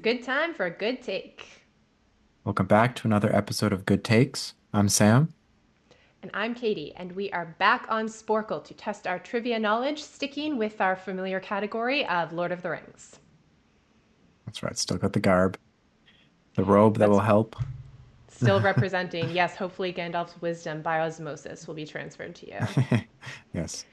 good time for a good take. Welcome back to another episode of Good Takes. I'm Sam. And I'm Katie, and we are back on Sporcle to test our trivia knowledge, sticking with our familiar category of Lord of the Rings. That's right, still got the garb, the robe that will That's help. still representing, yes, hopefully Gandalf's wisdom by osmosis will be transferred to you. Yes,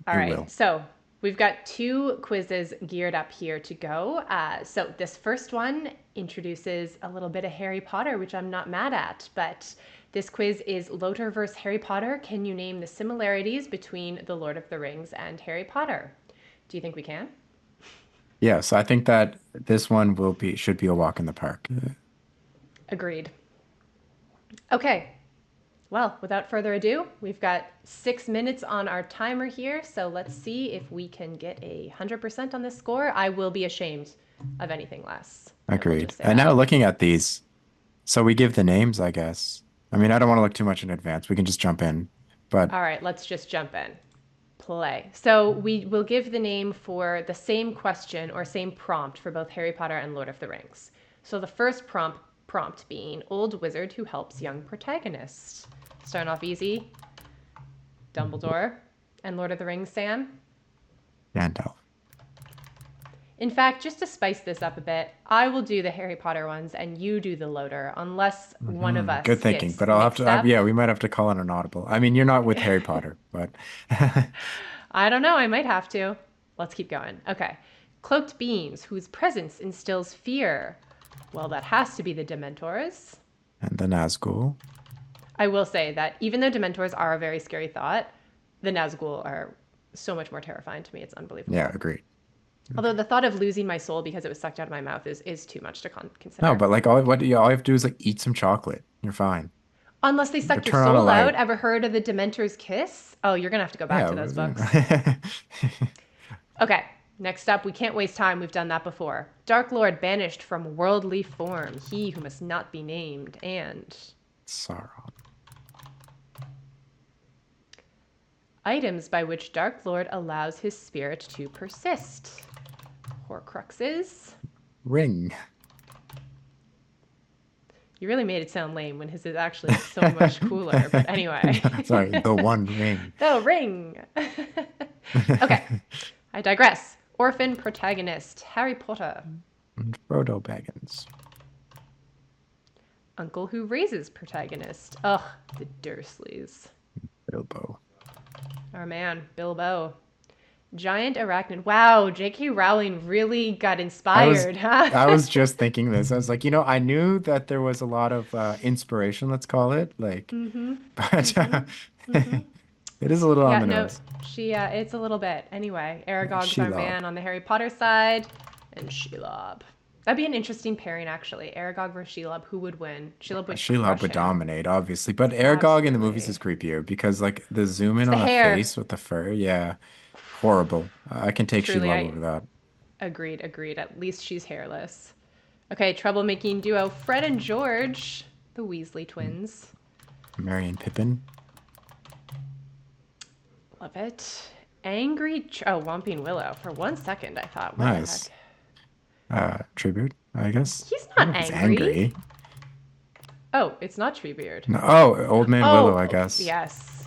All it right, will. so we've got two quizzes geared up here to go. So this first one introduces a little bit of Harry Potter, which I'm not mad at, but this quiz is Loter versus Harry Potter. Can you name the similarities between The Lord of the Rings and Harry Potter? Do you think we can? Yes, I think that this one should be a walk in the park. Agreed. Okay, well, without further ado, we've got 6 minutes on our timer here, so let's see if we can get 100% on this score. I will be ashamed of anything less. I will Agreed. just say And that. now looking at these, so we give the names, I guess. I mean, I don't want to look too much in advance. We can just jump in. But All right, let's just jump in. Play. So we will give the name for the same question or same prompt for both Harry Potter and Lord of the Rings. So the first prompt being old wizard who helps young protagonist. Starting off easy. Dumbledore and Lord of the Rings, Sam. Gandalf. In fact, just to spice this up a bit, I will do the Harry Potter ones and you do the Loader, unless one of Good us thinking. gets But I'll have mixed to, up. yeah, we might have to call in an audible. I mean, you're not with Harry Potter, but I don't know, I might have to. Let's keep going. Okay. Cloaked beings whose presence instills fear. Well, that has to be the Dementors. and the Nazgul. I will say that even though Dementors are a very scary thought, the Nazgul are so much more terrifying to me. It's Yeah, unbelievable. agreed. Although the thought of losing my soul because it was sucked out of my mouth is too much to No, consider. but like all you have to do is like eat some chocolate. You're fine. Unless they Or sucked your turn on a soul out. light. Ever heard of the Dementor's kiss? Oh, you're gonna have to go back Yeah. to those books. Okay, next up, we can't waste time. We've done that before. Dark Lord banished from worldly form, he who must not be named, and Sauron. items by which Dark Lord allows his spirit to persist. Horcruxes. Ring. You really made it sound lame when his is actually so much cooler, but anyway. Sorry, the One Ring. The ring. Okay, I digress. Orphan protagonist, Harry Potter. And Frodo Baggins. Uncle who raises protagonist. Ugh, the Dursleys. Bilbo. Our man, Bilbo. Giant arachnid. Wow, J.K. Rowling really got I was inspired, huh? I was just thinking this. I was like, I knew that there was a lot of inspiration, let's call it, like, Mm-hmm. but Mm-hmm. Mm-hmm. it is a little on Yeah, the no, nose. it's a little bit. Anyway, Aragog's our Shelob. man on the Harry Potter side, and Shelob. That'd be an interesting pairing, actually. Aragog versus Shelob. Who would win? Shelob would Shelob crush would him. dominate, obviously, but Aragog in the movies is Absolutely. creepier because like the zoom in It's the on the hair. face with the fur, yeah, horrible. I can take Truly, Shelob I over that. agreed, agreed. At least she's hairless. Okay, troublemaking duo Fred and George, the Weasley twins. Merry and Pippin. Love it. Whomping Willow. For 1 second, I thought, what the heck? Nice. Tribute, I guess. He's I don't not know if he's angry. angry. Oh, it's not Treebeard. No, oh, Old Man Willow, I Oh, guess. yes.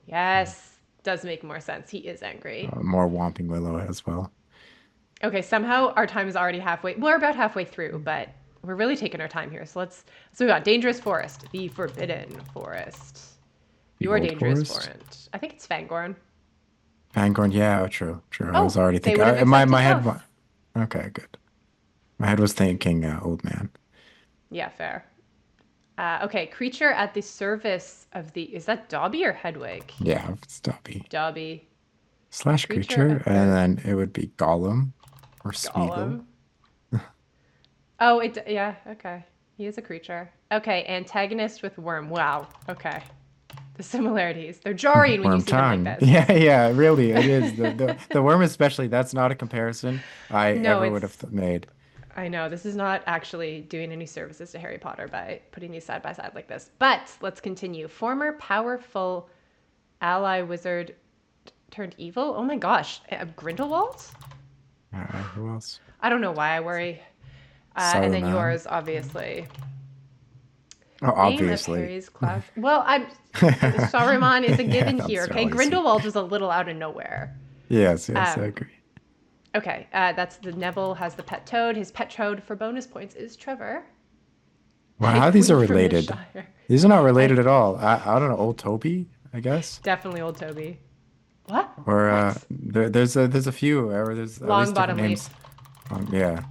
Yes. Does make more sense. He is angry. More Whomping Willow as well. Okay, somehow our time is already halfway. We're about halfway through, but we're really taking our time here. So we got Dangerous Forest, the Forbidden Forest. The Your Old Dangerous Forest. Forest. I think it's Fangorn. Fangorn, yeah, true, true. I was Oh, already they thinking. would have My accepted head. both. Okay, good. My head was thinking Old Man. Yeah, fair. Okay, creature at the service of the. Is that Dobby or Hedwig? Yeah, it's Dobby. Dobby. Slash Creature creature, at and the then it would be Gollum or Smeagol. Golem. Oh, yeah, okay. He is a creature. Okay, antagonist with worm. Wow. Okay. The similarities. They're jarring when you Worm see them like tongue. this. Yeah, yeah, really, it is. The worm especially, that's not a comparison I No, ever would have it's. made. I know this is not actually doing any services to Harry Potter by putting these side by side like this. But let's continue. Former powerful ally wizard turned evil. Oh my gosh, Grindelwald. All right, who else? I don't know why I worry. And then Saruman. yours, obviously. Oh, Name of obviously. Harry's cloud. Well, I'm. Saruman is a Yeah, given here. that's Okay, obviously. Grindelwald was a little out of nowhere. Yes, yes, I Um, agree. okay, that's the Neville has the pet toad. His pet toad for bonus points is Trevor, Wow, how these are equity from the related? Shire. These are not I related at all. I don't know, old Toby, I guess. definitely old Toby. What? Or What? there's a few, or there's at Long least different bottom names. leaf. Yeah,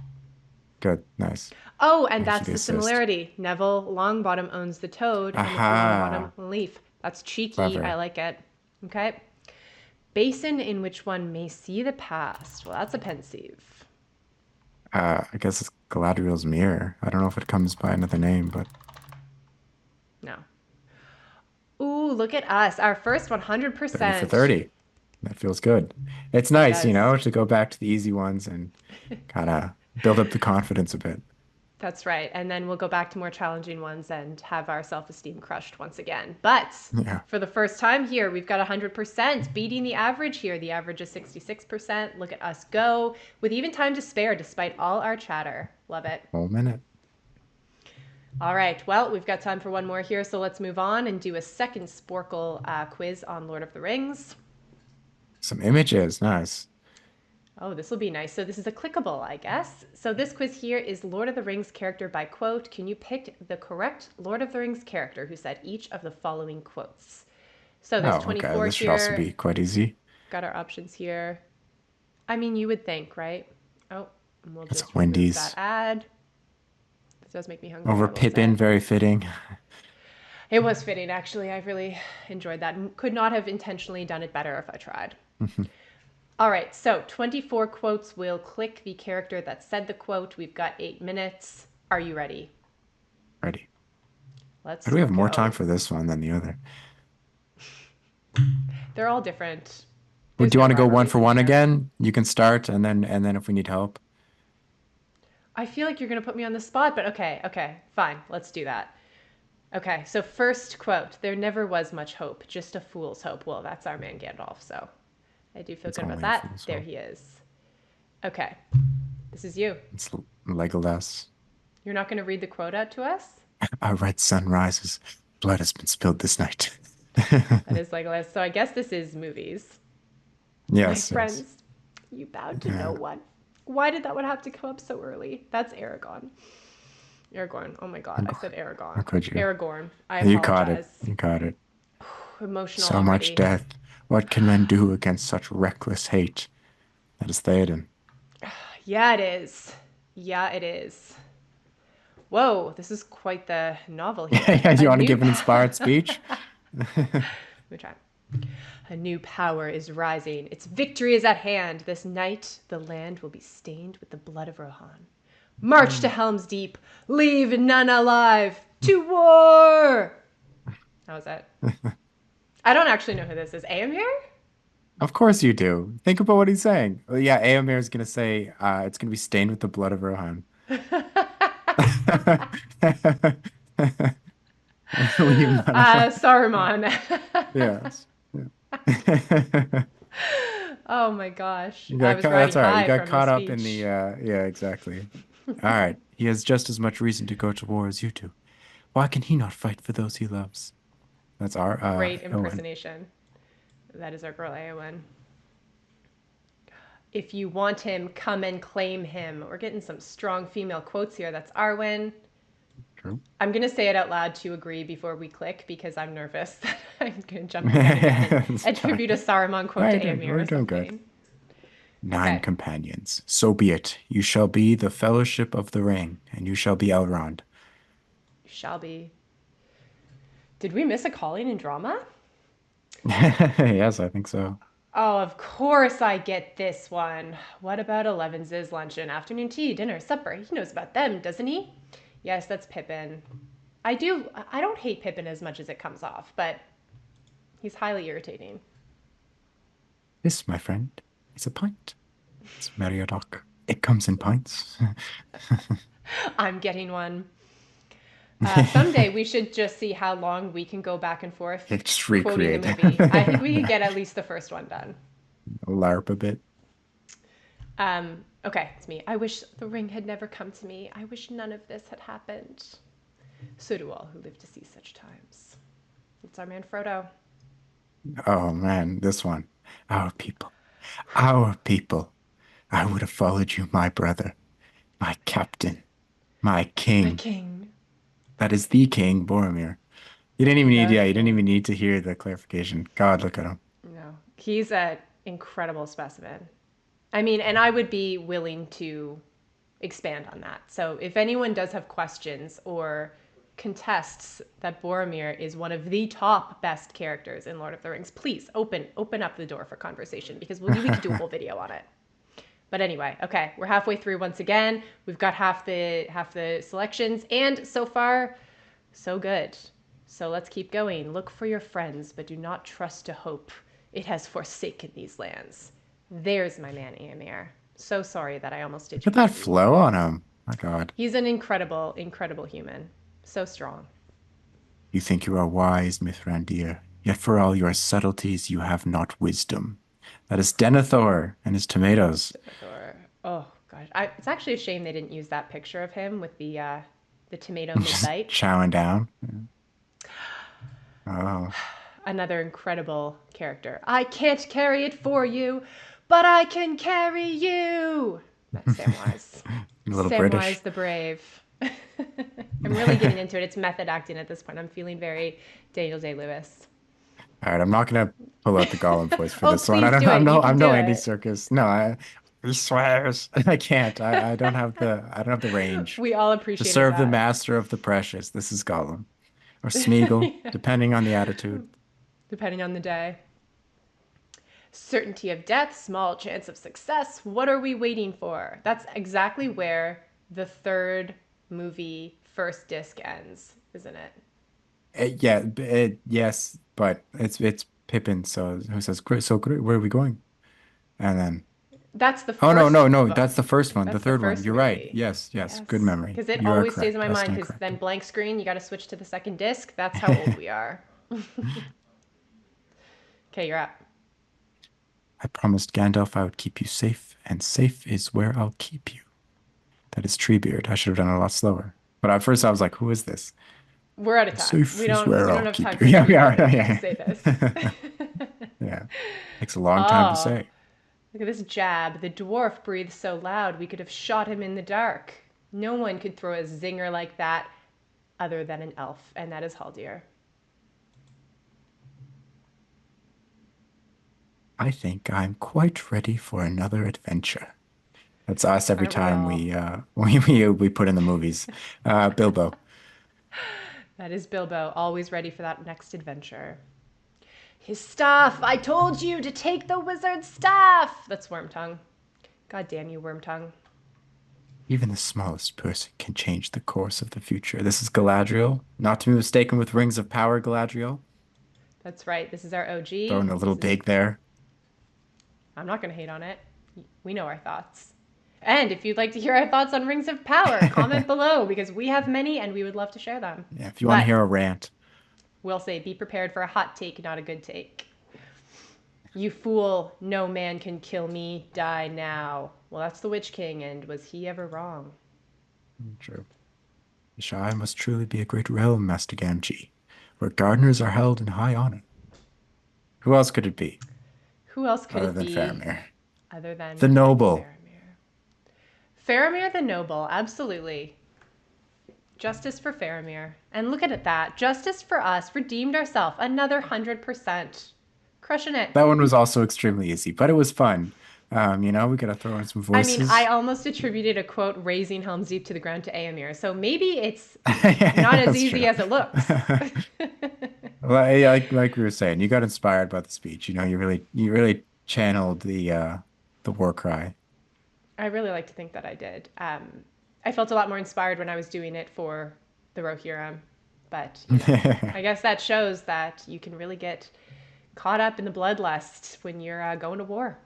good, nice. Oh, and Thanks for that's the the assist. similarity. Neville Longbottom owns the toad, and it's Longbottom Aha, leaf. That's cheeky. I clever. like it. Okay. Basin in which one may see the past. Well, that's a pensieve. I guess it's Galadriel's mirror. I don't know if it comes by another name, but No. Ooh, look at us. Our first 30 for 100%. 30. That feels good. It's It nice, does. to go back to the easy ones and kind of build up the confidence a bit. That's right. And then we'll go back to more challenging ones and have our self esteem crushed once again. But Yeah, for the first time here, we've got 100%, beating the average here. The average is 66%. Look at us go with even time to spare despite all our chatter. Love it. whole minute. All right. Well, we've got time for one more here. So let's move on and do a second Sporcle quiz on Lord of the Rings. Some images, nice. Oh, this will be nice. So this is a clickable, I guess. So this quiz here is Lord of the Rings character by quote. Can you pick the correct Lord of the Rings character who said each of the following quotes? So there's Oh, okay. 24 This should also here. be quite easy. Got our options here. I mean, you would think, right? Oh, and we'll It's a just remove that Wendy's. ad. This does make me hungry, Over I will Pippin, say. very fitting. It was fitting, actually. I really enjoyed that. Could not have intentionally done it better if I tried. All right, so 24 quotes. We'll click the character that said the quote. We've got 8 minutes. Are you ready? Ready. How do Let's we have more time go. for this one than the other? They're all different. Well, There's do you no want to go rhyme or one for reason one here. again? You can start, and then if we need help. I feel like you're going to put me on the spot, but okay, fine. Let's do that. Okay, so first quote. There never was much hope, just a fool's hope. Well, that's our man Gandalf, so I do feel It's good about only a that. fool's There hope. he is. Okay, this is you. It's Legolas. You're not going to read the quote out to us? A red sun rises. Blood has been spilled this night. That is Legolas. So I guess this is movies. My Yes, yes. friends, you bowed to no Yeah. one. Why did that one have to come up so early? That's Aragon. Aragorn. Oh my god, I said How Aragon. could you? Aragorn. I You caught it. apologize. You caught it. Emotional So much already. death. What can men do against such reckless hate? That is Theoden. Yeah, it is. Yeah, it is. Whoa, this is quite the novel Yeah, here. yeah. Do A you want to new give an power. inspired speech? Let me try. A new power is rising. Its victory is at hand. This night, the land will be stained with the blood of Rohan. March to Helm's Deep. Leave none alive. To war. How was that? I don't actually know who this is. Aemir? Of course you do. Think about what he's saying. Well, yeah, Éomer is gonna say it's gonna be stained with the blood of Rohan. Leave none alive. Saruman. Yes. Yeah. Oh my gosh. You I got was caught, that's riding all right. You high got from his caught up in speech. yeah, exactly. All right. He has just as much reason to go to war as you do. Why can he not fight for those he loves? That's our Great Owen. impersonation. That is our girl Eowyn. If you want him, come and claim him. We're getting some strong female quotes here. That's Arwen. True. I'm going to say it out loud to agree before we click because I'm nervous that I'm going to jump the gun again and It's fine. attribute a Saruman All quote to right, Aemir we're or doing good. something. Nine Okay. companions. So be it. You shall be the fellowship of the ring, and you shall be Elrond. Shall be. Did we miss a calling in drama? Yes, I think so. Oh, of course I get this one. What about Eleven's luncheon, afternoon tea, dinner, supper? He knows about them, doesn't he? Yes, that's Pippin. I don't hate Pippin as much as it comes off, but he's highly irritating. This, my friend, is a pint. It's Meriadoc. It comes in pints. I'm getting one. Someday we should just see how long we can go back and forth Just quoting the recreate. movie. I think we could get at least the first one done. LARP a bit. Okay, it's me. I wish the ring had never come to me. I wish none of this had happened. So do all who live to see such times. It's our man Frodo. Oh man, this one. Our people. Our people. I would have followed you, my brother, my captain, my My king. king. That is the king, Boromir. You didn't even need, The yeah, you didn't even king. need to hear the clarification. God, look at him. No, he's an incredible specimen. I mean, and I would be willing to expand on that. So if anyone does have questions or contests that Boromir is one of the top best characters in Lord of the Rings, please open up the door for conversation because we could do a whole video on it. But anyway, okay, we're halfway through once again. We've got half the selections, and so far, so good. So let's keep going. Look for your friends, but do not trust to hope. It has forsaken these lands. There's my man Éomer. So sorry that I almost did Look you at that dirty, flow Éomer. on him. My God. He's an incredible, incredible human. So strong. You think you are wise, Mithrandir, yet for all your subtleties you have not wisdom. That is Denethor and his tomatoes. Denethor. Oh gosh, it's actually a shame they didn't use that picture of him with the tomato mid Just bite. chowing down. Oh, Another incredible character. I can't carry it for you, but I can carry you. That's Samwise. a little Samwise British. the Brave. I'm really getting into it. It's method acting at this point. I'm feeling very Daniel Day-Lewis. All right, I'm not gonna pull out the Gollum voice for Oh, this one. I please don't. do it. You can I'm do no Andy it. Serkis. No, he swears. I can't. I don't have the. I don't have the range We all to appreciated serve the that. master of the precious. This is Gollum or Smeagol, Yeah, depending on the attitude. depending on the day. Certainty of death, small chance of success. What are we waiting for? That's exactly where the third movie first disc ends, isn't it? Yeah, yes, but it's Pippin. So who says, "Great, so great, where are we going?" And then, That's the oh no, first no, no, that's book. the first one, the That's the third one. first You're right. movie. Yes, yes, good Yes. memory. Because it You are always stays in correct. my I mind stand because then corrected. blank screen, you got to switch to the second disc. That's how old we are. Okay, you're up. I promised Gandalf I would keep you safe, and safe is where I'll keep you. That is Treebeard. I should have done it a lot slower. But at first I was like, who is this? We're out of time. Safe is where We I'll don't have keep time you. for Yeah, we three are. minutes to Yeah. say this. Yeah. Takes a long time to Oh, say. look at this jab. The dwarf breathes so loud we could have shot him in the dark. No one could throw a zinger like that other than an elf, and that is Haldir. I think I'm quite ready for another adventure. That's us every Aren't we time all? we put in the movies. Bilbo. That is Bilbo, always ready for that next adventure. His staff! I told you to take the wizard's staff! That's Wormtongue. God damn you, Wormtongue. Even the smallest person can change the course of the future. This is Galadriel, not to be mistaken with Rings of Power Galadriel. That's right. This is our OG. Throwing a little This is. dig there. I'm not going to hate on it. We know our thoughts. And if you'd like to hear our thoughts on Rings of Power, comment below because we have many and we would love to share them. Yeah, if you want to But hear a rant. we'll say be prepared for a hot take, not a good take. You fool, no man can kill me, die now. Well, that's the Witch King, and was he ever wrong? True. The Shire must truly be a great realm, Master Gamgee, where gardeners are held in high honor. Who else could it be Who else could other it than be Faramir? other The than noble. Faramir? Faramir the Noble, absolutely. Justice for Faramir. And look at that. Justice for us. Redeemed ourselves. Another 100%. Crushing it. That one was also extremely easy, but it was fun. We gotta throw in some I mean, I voices. almost attributed a quote, raising Helm's Deep to the ground to Aemir. So maybe it's not Yeah, as that's easy true. as it looks. Like we were saying, you got inspired by the speech. You really channeled the war cry. I really like to think that I did. I felt a lot more inspired when I was doing it for the Rohirrim. But, I guess that shows that you can really get caught up in the bloodlust when you're going to war.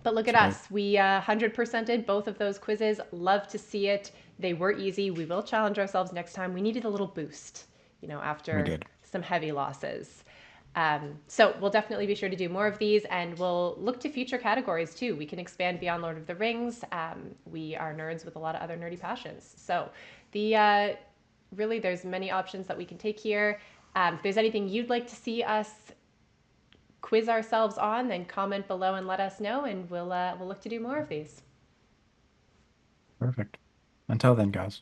But look at That's right. us. We 100%ed both of those quizzes. Love to see it. They were easy. We will challenge ourselves next time. We needed a little boost, We after did. some heavy losses. So we'll definitely be sure to do more of these, and we'll look to future categories too. We can expand beyond Lord of the Rings. We are nerds with a lot of other nerdy passions. So the really, there's many options that we can take here. If there's anything you'd like to see us quiz ourselves on, then comment below and let us know, and we'll look to do more of these. Perfect. Until then, guys.